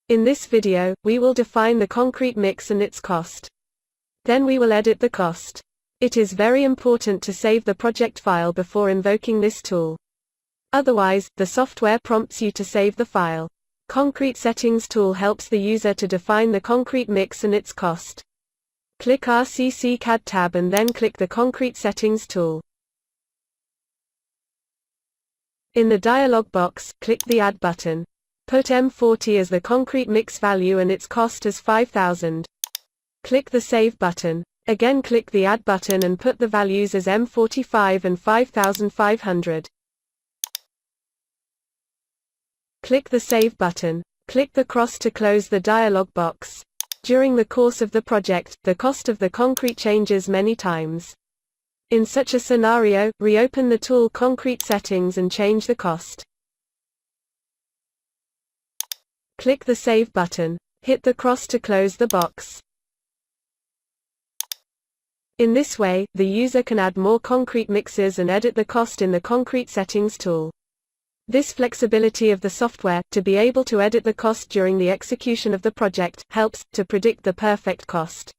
In this video, we will define the concrete mix and its cost. Then we will edit the cost. It is very important to save the project file before invoking this tool. Otherwise, the software prompts you to save the file. Concrete Settings tool helps the user to define the concrete mix and its cost. Click RCC CAD tab and then click the Concrete Settings tool. In the dialog box, click the Add button. Put M40 as the concrete mix value and its cost as 5,000. Click the Save button. Again click the Add button and put the values as M45 and 5,500. Click the Save button. Click the cross to close the dialog box. During the course of the project, the cost of the concrete changes many times. In such a scenario, reopen the tool Concrete Settings and change the cost. Click the Save button. Hit the cross to close the box. In this way, the user can add more concrete mixes and edit the cost in the Concrete Settings tool. This flexibility of the software, to be able to edit the cost during the execution of the project, helps to predict the perfect cost.